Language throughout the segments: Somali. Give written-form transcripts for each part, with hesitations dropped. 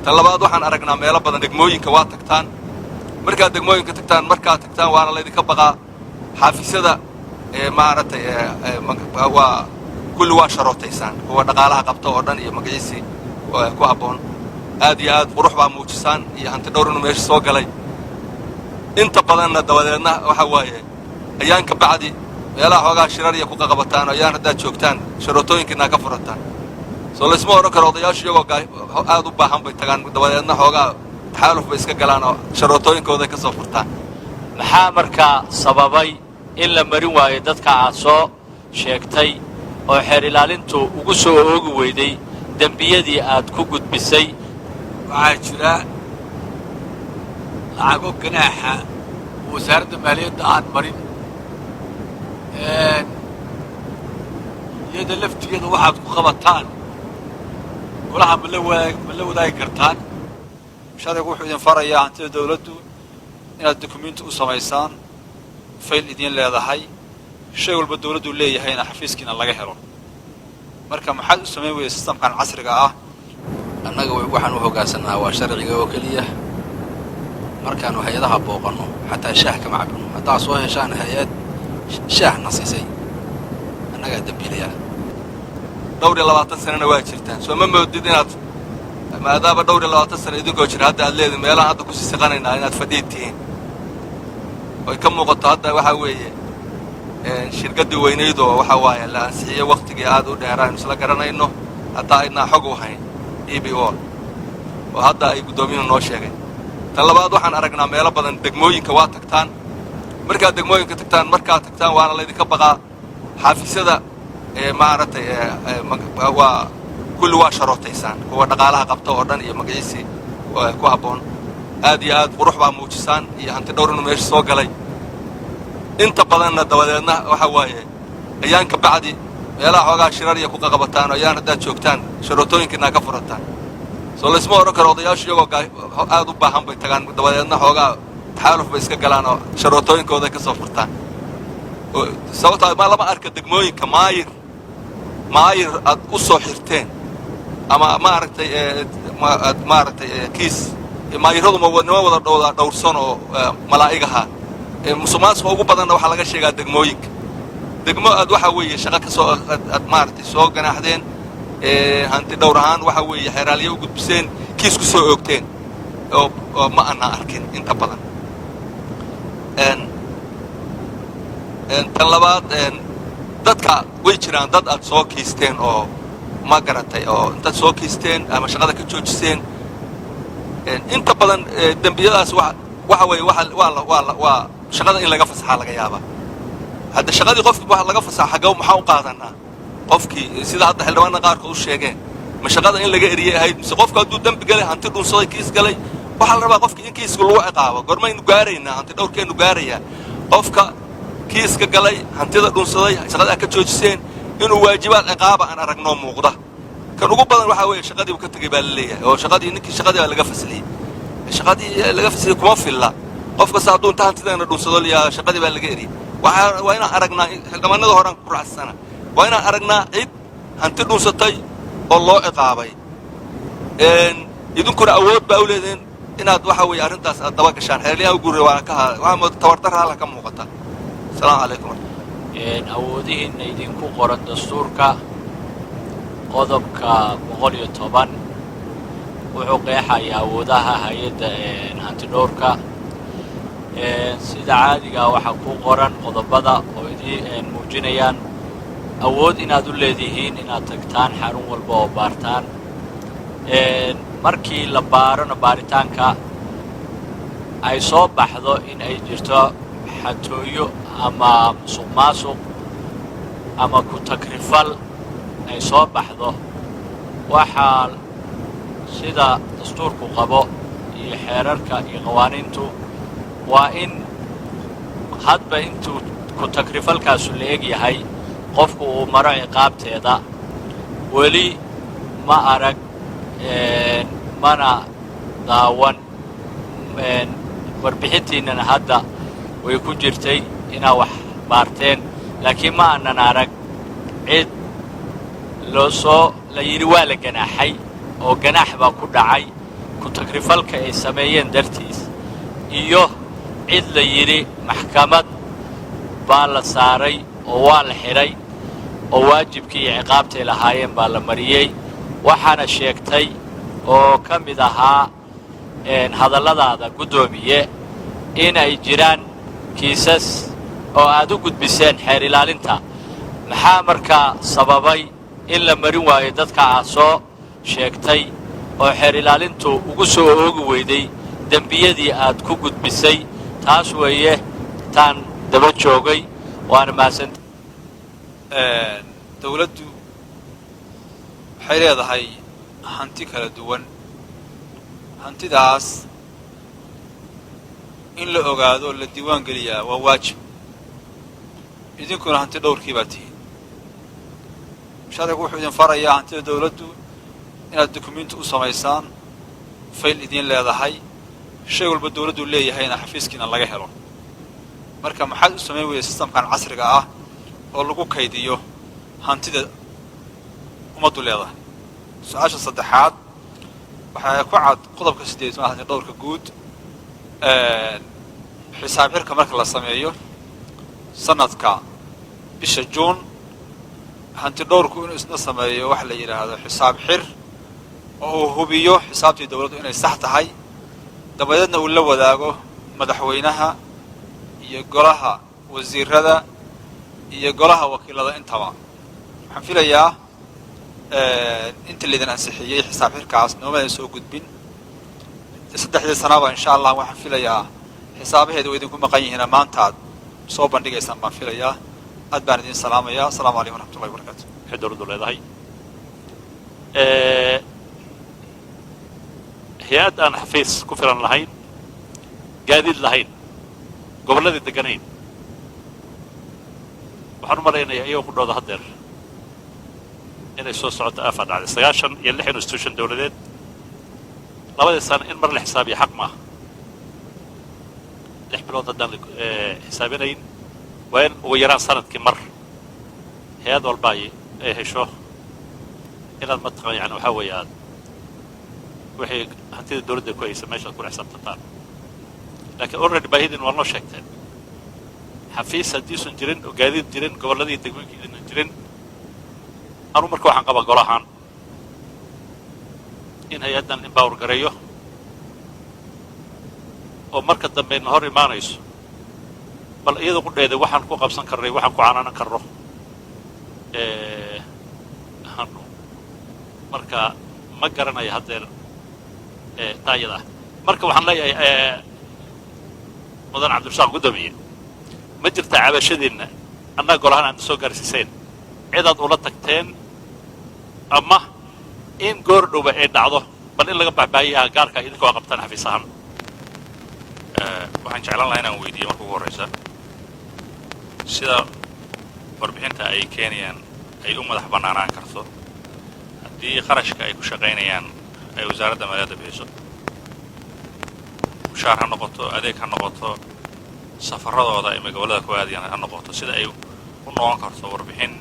talabaad waxaan aragnaa meelo badan degmooyinka waa tagtaan markaa degmooyinka tagtaan waana laydinka baqaa xaafisyada maaragtay waa kulli waa sharootaysaan kuwa dhaqaalaha qabta oo dhan iyo magaciisii ku habboon aad iyo aad qurux baa muujisaan iyo hanti dhowr inuu meesha soo galay inta badanna dabadeedna waxa waaye ayaan ka bacdi meelaha xoogaa shirar iyo ku qaqabataan ayaan haddaad joogtaan sharootooyinkiinaa ka furataan soo laysma odhan karo odayaashu iyagoo aad u baahan bay tagaan dabadeedna xoogaa taxaaluf bay iska galaan oo sharootooyinkooday ka soo furtaan maxaa markaa sababay in la marin waayo dadka aad soo sheegtay oo xeer ilaalintu ugu soo oogi weyday dembiyadii aad ku gudbisay waxaa jira lacago ganaaxa wasaaradda maaliyadda aan marin iyada laftigeeda waxaad ku qabataan golaha ma la wadaagi kartaan sharcigu wuxuu idin farayaa hantida dawladdu inaad dukumiinti u samaysaan fayl idin leedahay shay walba dawladdu leeyahayna xafiiskiina laga helo marka maxaad u samayn weyday sistamkan casriga ah annaga waxaan u hoggaansannaha waa sharciga oo keliya markaannu hay-adaha booqanno xataa shaah kama cabino haddaad soo heshaan hay-ad shaah na siisay annagaa dembiilaya dhowr iyo 20 sanana waa jirtaan soo ma moodid inaad maadaama dhowr iyo 20 sano idinkoo jira hadda aad leedahay meelaha hadda ku sii siqanaynaa inaad fadhiid tihiin oy ka muuqato hadda waxaa weeye shirkaddii weynaydoo waxaa waaye la ansixiyey wakhtigii aad u dheeraan isla garanayno haddaa aydnaa xog u hayn EBO oo hadda ay guddoomiyuhu noo sheegeen tan labaad waxaan aragnaa meelo badan degmooyinka waa tagtaan markaa degmooyinka tagtaan waana laydinka baqaa xaafisyada maaragtay waa kulli waa sharootaysaan kuwa dhaqaalaha qabta oo dhan iyo magaciisii ku habboon aad iyo aad qurux baa muujisaan iyo hanti dhowr inuu meesha soo galay inta badanna dabadeedna waxa waaye ayaan ka bacdi meelaha xoogaa shirar iyo ku qaqabataan ayaan haddaad joogtaan sharootooyinkiinaa ka furataan soo laysma odhan karo odayaashu iyagoo aad u baahan bay tagaan dabadeedna xoogaa taxaaluf bay iska galaan oo sharootooyinkooday ka soo furtaan sababtaa ma lama arka degmooyinka maayir aad u soo xirteen ama maaragtay kiis maayiradu nima wada dhowrsan oo malaa'igaha musuqmaasuqa ugu badanna waxaa laga sheegaa degmooyinka degmo aad waxaa weeye shaqo ka soo aad maaragtay soo ganaaxdeen hanti dhowr ahaan waxaa weeye xeeraaliye u gudbiseen kiis ku soo oogteen oo ma ana arkin inta badan tan labaad dadka way jiraan dad aad soo kiisteen oo ma garatay oo intaad soo kiisteen ama shaqada ka joojiseen inta badan dembiyadaas waxa weeye waa shaqada in laga fasaxaa laga yaabaa hadda shaqadii qofkii wax laga fasaxa xagga maxaa u qaadanaa qofkii sida hadda xildhibaanada qaarkood u sheegeen ma shaqada in laga eriyay ahayd mise qofka hadduu dembi galay hanti dhunsaday kiis galay waxaa la rabaa qofkii in kiiska lagu ciqaabo gormaynu gaaraynaa hanti dhowrkeennu gaarayaa qofka kiiska galay hantida dhunsaday shaqadaa ka joojiseen inuu waajibaad ciqaaba aan aragnoo muuqda kan ugu badan waxaa weeye shaqadiibu ka tegey baa la leeyahay oo ninkii shaqadii baa laga fasliyey shaqadii laga fasliyey kuma filla qof kasta hadduu inta hantideena dhunsado liyaa shaqadii baa laga eriyey waa inaan aragnaa xildhibaanada horaan ku raacsana waa inaan aragnaa cid hanti dhunsatay oo loo ciqaabay idinkuna awood baa u leedeen inaad waxa weeye arrintaas aad daba gashaan xeerliyaha u guuray waana ka waxaa mooda tabardarra halka ka muuqata asalaamu calaykum awoodihiinna idinku qoran dastuurka qodobka 110 wuxuu qeexayaa awoodaha hay-adda hantidhowrka sida caadigaa waxaa ku qoran qodobada oo idin muujinayaan awood inaad u leedihiin inaad tagtaan xarun walba oo baartaan markii la baarona baaritaanka ay soo baxdo in ay jirto xatooyo ama musuqmaasuq ama ku takrifal ay soo baxdo waxaa sida dastuurku qabo iyo xeerarka iyo qawaaniintu waa in hadba intuu ku takrifalkaasu la eg yahay qofku uu maro ciqaabteeda weli ma arag mana daawan warbixintiinnana hadda way ku jirtay inaa wax baarteen laakiin ma aanan arag cid la yidhi waa la ganaaxay oo ganaax baa ku dhacay ku-tagrifalka ay sameeyeen dartiis iyo cid la yidhi maxkamad baa la saaray oo waa la xidhay oo waajibkii iyo ciqaabtay lahaayeen baa la mariyey waxaana sheegtay oo ka mid ahaa hadalladaada guddoomiye in ay jiraan kiisas oo aad u gudbiseen xeer ilaalinta maxaa markaa sababay in la marin waayo dadka aad soo sheegtay oo xeer ilaalintu ugu soo oogi weyday dembiyadii aad ku gudbisay taas weeye taan daba joogay waana mahadsanta dawladdu waxay leedahay hanti kala duwan hantidaas in la ogaado oo la diiwaan geliyaa waa waajib idinkuna hanti dhowrkii baa tihiin sharcigu wuxuu idin farayaa hantida dawladdu inaad dukumiinti u samaysaan fayl idiin leedahay shay walba dawladdu leeyahayna xafiiskiina laga helo marka maxaad u samayn weyday sistamkan casriga ah oo lagu kaydiyo hantida ummaddu leedahay su-aasha saddexaad waxaa ku cad qodobka 8 hanti dhowrka guud xisaab xirka marka la sameeyo sanadka bisha juun hanti dhowrku inuu isna sameeyo wax la yidhaahdo xisaab xir oo uu hubiyo xisaabtii dawladdu inay sax tahay dabadeedna uu la wadaago madaxweynaha iyo golaha wasiirada iyo golaha wakiilada intaba waxaan filayaa inta laydin ansixiyey xisaab xirkaas noomadan soo gudbin 3 sanaba insha Allah waxaan filayaa xisaabaheedu way idinku maqan yihiin maantaad soo bandhigaysaan baan filayaa aad baan idin salaamayaa assalaamu calaykum waraxmatullahi wabarakaatu waxay dawladdu leedahay hay-ad aan xafiis ku filan lahayn gaadiid lahayn gobolladii deganayn waxaan u malaynayaa iyagoo ku dhooda haddeer inay soo socoto aafaa dhacday 96 institution dawladeed labadii sano in mar la xisaabiya xaq maaha 6 bilood haddaan la xisaabinayn waa in ugu yaraan sanadkii mar hay-ad walba ay hesho inaad mataqaan yani waxaa weeye aad wixii hantida dawladda ku haysa meeshaad kula xisaabtantaan laakiin already baahidin waa noo sheegteen xafiis haddiisun jirin oo gaadiid jirin gobolladii degmooyinkiidina jirin anuu marka waxaan qabaa gol ahaan in hay-addan empower gareeyo oo marka dambe na hor imaanayso bal iyada qudheeda waxaan ku qabsan karnay waxaan ku canaanan karno hanu marka ma garanayo haddeer taa iyada ah marka waxaan leeyahay mudan cabdirasaaq guddoomiye ma jirta cabashadiinna annaga golahaan aadna soo gaarsiiseen cidaad ula tagteen ama in goor dhowba ay dhacdo bal in laga baxbaayaha gaarka idinka waa qabtaan xafiis ahaan waxaan jeclaan lahaa inaan weydiiyo marka ugu horraysa sida warbixinta ay keenayaan ay u madax bannaanaan karto haddii qarashka ay ku shaqaynayaan ay wasaaradda maaliyadda bixiso mushaar ha noqoto adeeg ha noqoto safarradooda ay gobollada ku aadayaan ha noqoto sida ay u noqon karto warbixin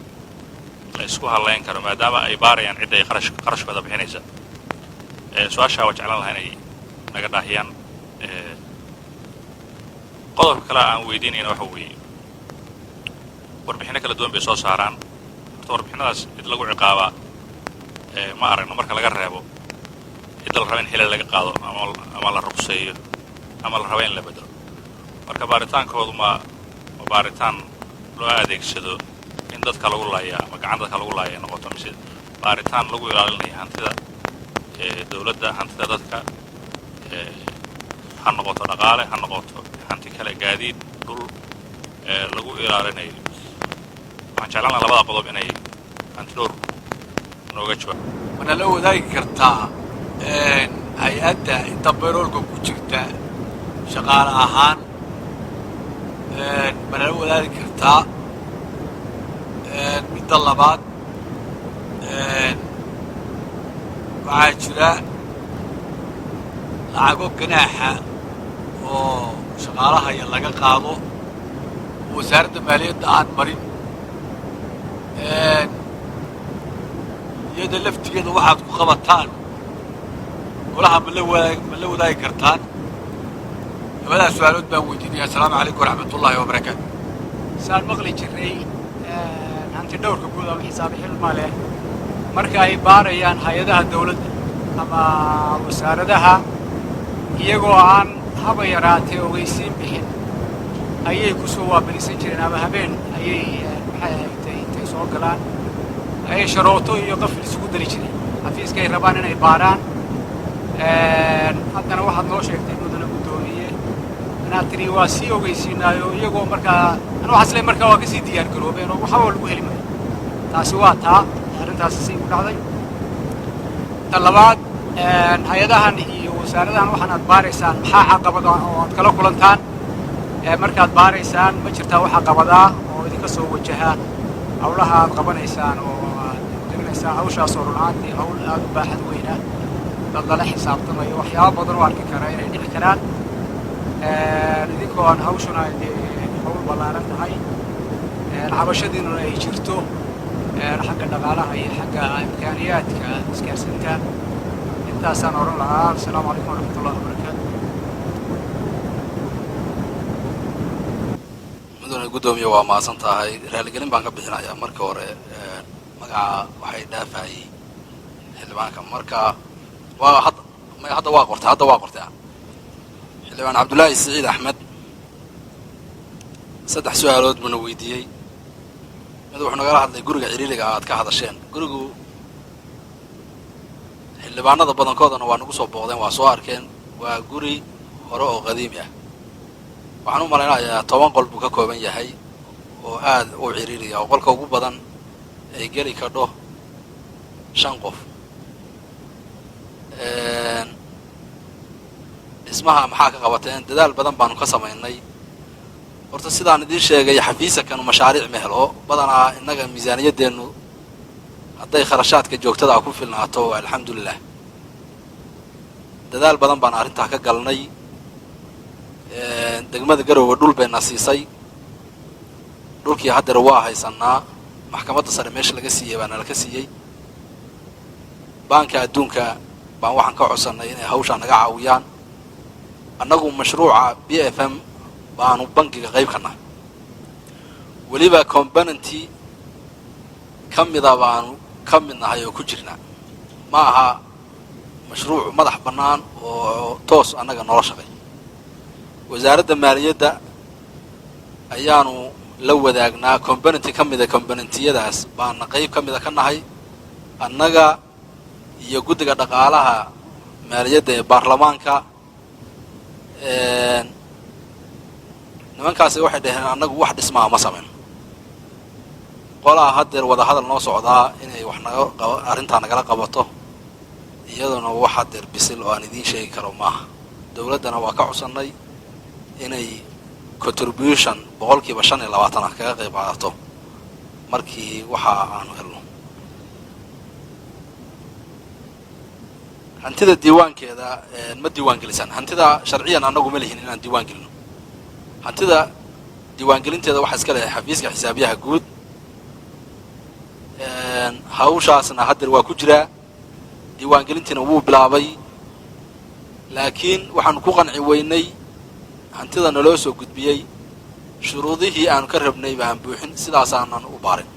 la isku hadlayn karo maadaama ay baarayaan cidda ay qarashkooda bixinaysa su-aashaa waa jeclaan lahaa inay naga dhaahiyaan qodobka kale aan weydiinayna waxa weeye warbixinno kala duwan bay soo saaraan horta warbixinadaas cid lagu ciqaabaa ma aragno marka laga reebo cidda la raba in xilal laga qaado ama la ruqseeyo ama la raba in la bedelo marka baaritaankoodu ma baaritaan loo adeegsado in dadka lagu laaya ama gacan dadka lagu laaya noqoto mise baaritaan lagu ilaalinayo hantida dawladda hantida dadka ha noqoto dhaqaale ha noqoto hanti kale gaadiid dhul lagu ilaalinayo waxaan jeclaan lahaa labada qodob inay hanti dhowr nooga jawaab mana la wadaagi kartaa hay-adda inta bayroolka ku jirta shaqaale ahaan mana la wadaagi kartaa midda labaad waxaa jira lacago ganaaxa oo shaqaalahaya laga qaado oo wasaaradda maaliyadda aan marin iyada laftigeeda waxaad ku qabataan golaha ma la wadaagi kartaan labadaas su-aalood baan weydiinaya. assalaamu calaykum waraxmatullaahi wabarakaatu. saan maqli jirnay hanti dhowrka guud ama xisaabi xilma leh marka ay baarayaan hay-adaha dawladda ama wasaaradaha iyagoo aan haba yaraatee ogeysiin bixin ayay ku soo waabarisan jireen ama habeen ayay maxay ahayd intay soo galaan ayay sharooto iyo qafil isugu dari jireen xafiiska ay rabaan inay baaraan. haddana waxaad noo sheegtay mudane guddoomiye inaad tiri waa sii ogeysiinaayo iyagoo markaa ana waxaa isle markaa waa kasii diyaar garoobeen oo waxba lagu heli maayo. taasi waa taa arrintaasi sii ku dhacday. ta labaad hay-adahan iyo wasaaradahan waxaan aad baaraysaan maxaa caqabada oo aad kala kulantaan markaad baaraysaan ma jirtaa wax caqabadaa oo idinka soo wajahaan hawlaha aad qabanaysaan oo aad dirinaysaan hawshaas oo runaantii hawl aad u baaxad weyna dad lala xisaabtamayo waxyaaba badan oo arki karaa inay dhici karaan idinkoo aan hawshuna hawl ballaaran tahay cabashadiinuna ay jirto xagga dhaqaalaha iyo xagga imkaaniyaadka isgaarsiinta. intaasaan odhan lahaa. assalaamu calaykum waraxmatullahi wabarakaatu. mudane guddoomiye waa mahadsan tahay. raaligelin baan ka bixinayaa marka hore magaca waxay dhaafayay xildhibaanka marka hadda waa qortay xildhibaan cabdullaahi siciid axmed 3 su-aalood buuna weydiiyey. mid wuxuu nagala hadlay guriga ciriiriga aad ka hadasheen. gurigu xildhibaanada badankoodana waa nagu soo booqdeen waa soo arkeen. waa guri hore oo qadiimi ah. waxaan u malaynayaa 10 qol buu ka kooban yahay oo aad u ciriiriya oo qolka ugu badan ay geli kadho 5 qof. dhismaha maxaa ka qabateen? dadaal badan baanu ka samaynay. horta sidaan idiin sheegay xafiisakan mashaariic ma helo badanaa innaga miisaaniyadeennu hadday kharashaadka joogtada ku filnaato alxamdulilah. dadaal badan baan arrintaa ka galnay. degmada Garowe dhul bayna siisay. dhulkii haddeer waa haysanaa. maxkamadda sare meesha laga siiyey baana laga siiyey. baanka adduunka baan waxaan ka codsannay inay hawshaa naga caawiyaan. annagu mashruuca BFM baanu bangiga qayb ka nahay. weliba componenty ka mida baanu ka mid nahay oo ku jirnaa. ma aha mashruuc madax bannaan oo toos annaga noola shaqay. wasaaradda maaliyadda ayaanu la wadaagnaa componenty ka mida componentiyadaas baana qayb ka mida ka nahay. annaga iyo guddiga dhaqaalaha maaliyadda ee baarlamaanka nimankaasi waxay dhaheen annagu wax dhismaa ma samayn. qolaa haddeer wada hadal noo socdaa inay wax arrintaa nagala qabato. iyaduna wax haddeer bisil oo aan idiin sheegi karo maaha. dawladdana waa ka codsannay inay contribution 25% kaga qayb qaadato markii waxa aanu helno. hantida diiwaankeeda ma diiwaangelisan. hantida sharciyan annagu ma lihin inaan diiwaan gelino. hantida diiwaangelinteeda waxaa iska leeyahay xafiiska xisaabiyaha guud. hawshaasna haddeer waa ku jiraa. diiwaangelintiina wuu bilaabay. laakiin waxaanu ku qanci weynay hantida naloo soo gudbiyey shuruudihii aanu ka rabnay baan buuxin. sidaasaanan u baarin.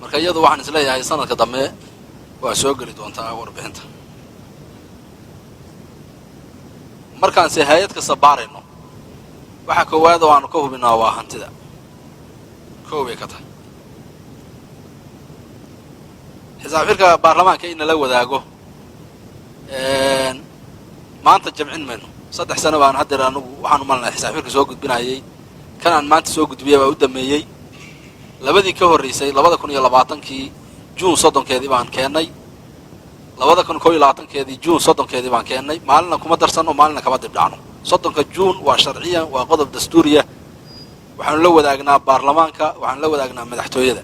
marka iyadu waxaan isleeyahay sanadka dambe waa soo geli doontaa warbixinta. markaanse hay-ad kasta baarayno waxa koowaad oo aanu ka hubinaa waa hantida. koobay ka tahay. xisaab xirka baarlamaanka in la wadaago maanta jamcin mayno. 3 sano baan haddeer anagu waxaan u malnay xisaab xirka soo gudbinayay. kan aan maanta soo gudbiyay baa u dhameeyey. labadii ka horreysay 2020kii June 30keedii baan keennay. 2021keedii June 30keedii baan keennay. maalina kuma darsano maalina kama dibdhacno. 30ka June waa sharciyan waa qodob dastuuriya. waxaanu la wadaagnaa baarlamaanka. waxaanu la wadaagnaa madaxtooyada.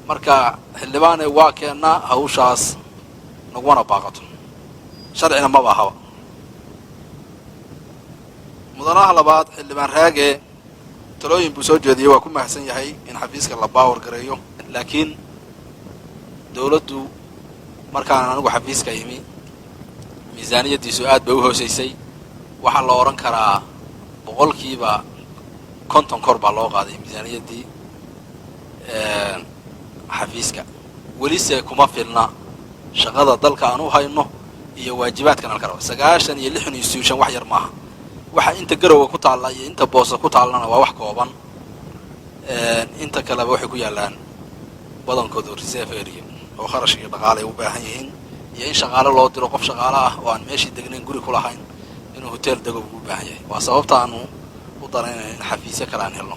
marka xildhibaane waa keennaa hawshaas naguna baaqato. sharcina ma baahaba. mudanaha labaad xildhibaan raage talooyin buu soo jeediyey. waa ku mahadsan yahay in xafiiska la baawar gareeyo. laakiin dawladdu markaan anigu xafiiska yimi miisaaniyaddiisu aad bay u hoosaysay waxaa la odhan karaa boqolkiiba 50 kor baa loo qaaday miisaaniyaddii xafiiska welise kuma filna shaqada dalka aan u hayno iyo waajibaadkan halka raba 96 institution wax yar maaha waxa inta garowa ku taalla iyo inta boosa ku taallana waa wax kooban inta kaleba waxay ku yaalaan badankoodu reserve area oo kharash iyo dhaqaale u baahan yihiin iyo in shaqaale loo diro qof shaqaale ah oo aan meeshii degnayn guri ku lahayn inuu hotel dego u baahan yahay waa sababta aanu u dareynay in xafiisyo kale aan helno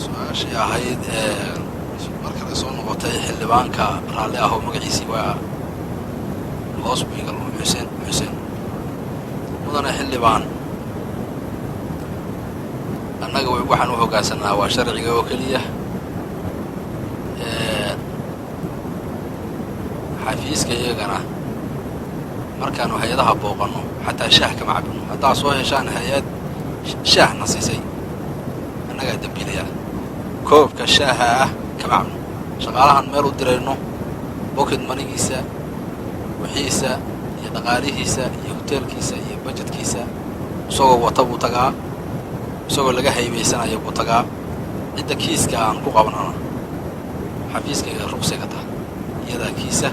su'aashii ahayd markale soo noqotay xildhibaanka raalli ah oo magaciisii waa hoos biigal xuseen mudane xildhibaan annaga waxaan u hoggaansanaa waa sharciga oo keliya xafiiska iyagana markaanu hay-adaha booqanno xataa shaah kama cabino haddaa soo heshaan hay-ad shaahna siisay annagaa dembiilayaa koobka shaaha ah kama cabno shaqaalahan meel u dirayno bocket manigiisa wixiisa iyo dhaqaalihiisa iyo hoteelkiisa iyo bajetkiisa isagoo wata buu tagaa isagoo laga haybaysanayo buu tagaa cidda kiiska aan ku qabanana xafiiskayga ruqsay ka taha iyadaa kiisa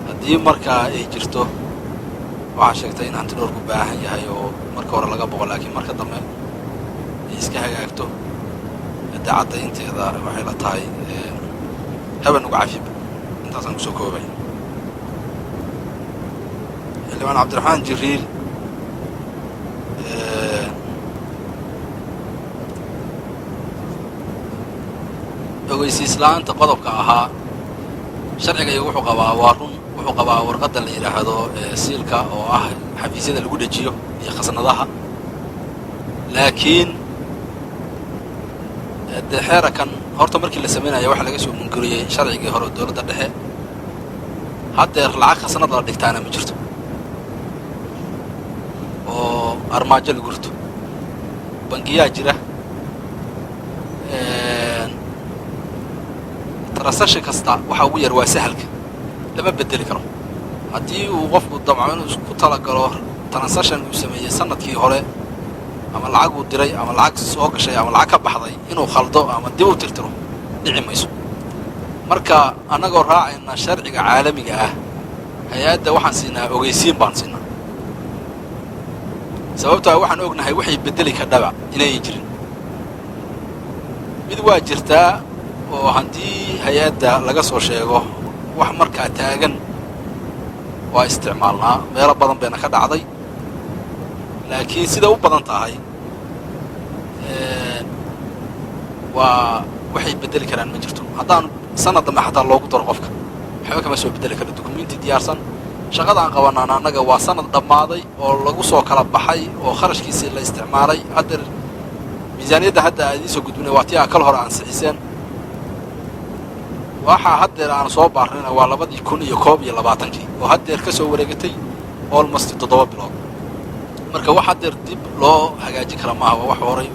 haddii markaa ay jirto waxaa sheegtay in hantidhoorku baahan yahay oo marka hore laga boqo laakiin marka dambe ay iska hagaagto daacadda inteeda waxay la tahay haben uga cafib intaasaan kusoo koobay xildhibaan cabdiraxmaan jibriil ogeysiis la-aanta qodobka ahaa sharcigayga wuxuu qabaa waa run wuxuu qabaa warqadda la yidhaahdo siilka oo ah xafiisyada lagu dhejiyo iyo khasnadaha laakiin dee xeerakan horta markii la samaynaya waxaa laga soo munguriyey sharcigii hore dowladda dhexe haddeer lacag khasnad la dhigtaana ma jirto oo armaajo lagu rito bangiyaa jira transaction kasta waxa ugu yar waa sahalka lama bedeli karo haddii uu qofku damco inuu ku talagalo transaction uu sameeyey sanadkii hore ama lacag uu diray ama lacag soo gashay ama lacag ka baxday inuu khaldo ama dib u tirtiro dhici mayso marka annagoo raacayna sharciga caalamiga ah hay-adda waxaan siinaa ogeysiin baan siinaa sababtaa waxaan ognahay waxay bedeli kardhaba inayan jirin mid waa jirtaa oo haddii hay-adda laga soo sheego wax markaa taagan waa isticmaalnaa meelo badan bayna ka dhacday laakiin sida u badan tahay waa waxay bedeli karaan ma jirto haddaan sanad dambe xataa loogu daro qofka waxba kama soo bedeli karo dukumiinti diyaarsan shaqada aan qabanaan annaga waa sanad dhammaaday oo lagu soo kala baxay oo kharashkiisii la isticmaalay haddeer miisaaniyadda hadda aad idiin soo gudbinay waa tii aa kal hore ansixiseen waxaa haddeer aan soo baarnayna waa 2021 oo haddeer ka soo wareegatay almost 7 bilood marka wax haddeer dib loo hagaajin kara maaha waa wax horay